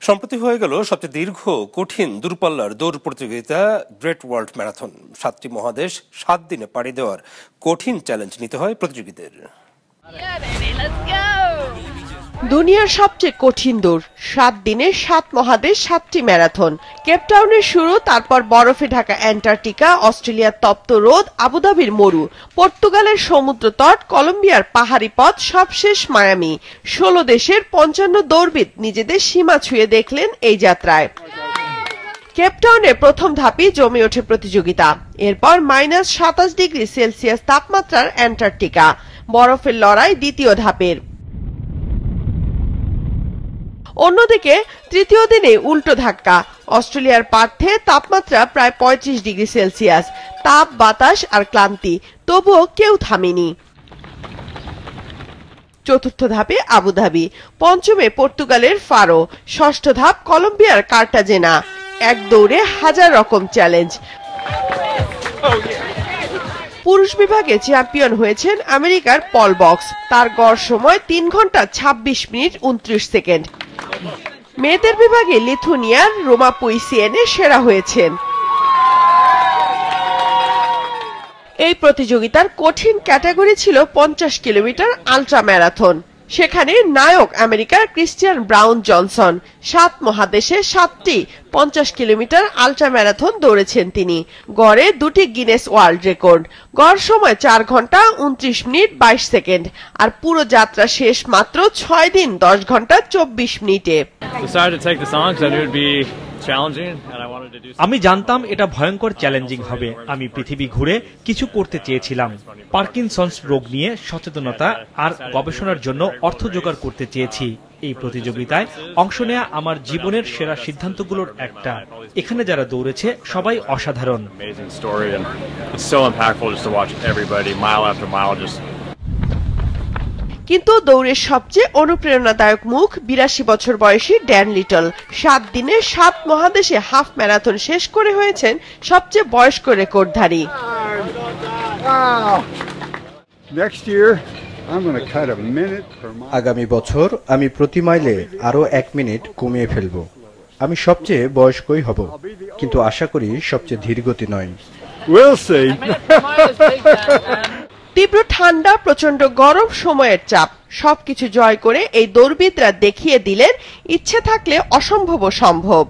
সম্প্রতি হয়ে গেল সবচেয়ে দীর্ঘ কঠিন দূরপাল্লার দৌড় প্রতিযোগিতা গ্রেট ওয়ার্ল্ড ম্যারাথন। 7টি মহাদেশ 7 দিনে পাড়ি দেওয়ার কঠিন চ্যালেঞ্জ নিতে হয় প্রতিযোগীদের। দুনিয়ার সবচেয়ে কঠিন দৌড়, 7 দিনে 7 মহাদেশ 7টি ম্যারাথন। কেপটাউনের শুরু, তারপর বরফে ঢাকা অ্যান্টার্কটিকা, অস্ট্রেলিয়ার তপ্ত রোদ, আবুধাবির মরু, পর্তুগালের সমুদ্র তট, কলম্বিয়ার পাহাড়ি পথ, সবশেষ মায়ামি। 16 দেশের 55 দৌড়বিদ নিজেদের সীমা ছুঁয়ে দেখলেন এই যাত্রায়। কেপটাউনে প্রথম ধাপই জমে ওঠে প্রতিযোগিতা। এরপর -27°C তাপমাত্রার অ্যান্টার্কটিকা, বরফের লড়াই দ্বিতীয় ধাপের। অন্যদিকে তৃতীয় দিনে উল্টো ধাক্কা, অস্ট্রেলিয়ার পার্থে তাপমাত্রা প্রায় 35°C, তাপ, বাতাস আর ক্লান্তি, তবুও কেউ থামেনি। চতুর্থ ধাপে আবুধাবি, পঞ্চমে পর্তুগালের ফারো, ষষ্ঠ ধাপ কলম্বিয়ার কার্টাজেনা। এক দৌড়ে 1000 রকম চ্যালেঞ্জ। পুরুষ বিভাগে চ্যাম্পিয়ন হয়েছেন আমেরিকার পল বক্স, তার গড় সময় 3 ঘন্টা 26 মিনিট 29 সেকেন্ড। মেয়েদের বিভাগে লিথুনিয়ার রোমা পুইসিয়েনে সেরা হয়েছেন। এই প্রতিযোগিতার কঠিন ক্যাটাগরি ছিল 50 কিলোমিটার আল্ট্রা ম্যারাথন। সেখানে নায়ক আমেরিকার ক্রিস্টিয়ান ব্রাউন জনসন। 7 মহাদেশে 7টি 50 কিলোমিটার আল্ট্রা ম্যারাথন দৌড়েছেন তিনি। গড়ে 2টি গিনেস ওয়ার্ল্ড রেকর্ড, গড় সময় 4 ঘন্টা 29 মিনিট 22 সেকেন্ড। আর পুরো যাত্রা শেষ মাত্র 6 দিন 10 ঘন্টা 24 মিনিটে। আমি জানতাম এটা ভয়ঙ্কর চ্যালেঞ্জিং হবে। আমি পৃথিবী ঘুরে কিছু করতে চেয়েছিলাম। পার্কিনসন্স রোগ নিয়ে সচেতনতা আর গবেষণার জন্য অর্থ জোগাড় করতে চেয়েছি। এই প্রতিযোগিতায় অংশ নেওয়া আমার জীবনের সেরা সিদ্ধান্তগুলোর একটা। এখানে যারা দৌড়েছে সবাই অসাধারণ। কিন্তু দৌড়ের সবচেয়ে অনুপ্রেরণাদায়ক মুখ 82 বছর বয়সী ড্যান লিটল। 7 দিনে 7 মহাদেশে হাফ ম্যারাথন শেষ করে হয়েছেন সবচেয়ে বয়স্ক রেকর্ডধারী। আগামী বছর আমি প্রতি মাইলে আরো 1 মিনিট কমিয়ে ফেলবো। আমি সবচেয়ে বয়স্কই হব, কিন্তু আশা করি সবচেয়ে ধীরগতি নয়। তীব্র ঠান্ডা, প্রচন্ড গরম, সময়ের চাপ সবকিছু জয় করে এই দৌড়বিদরা দেখিয়ে দিলেন ইচ্ছে থাকলে অসম্ভব সম্ভব।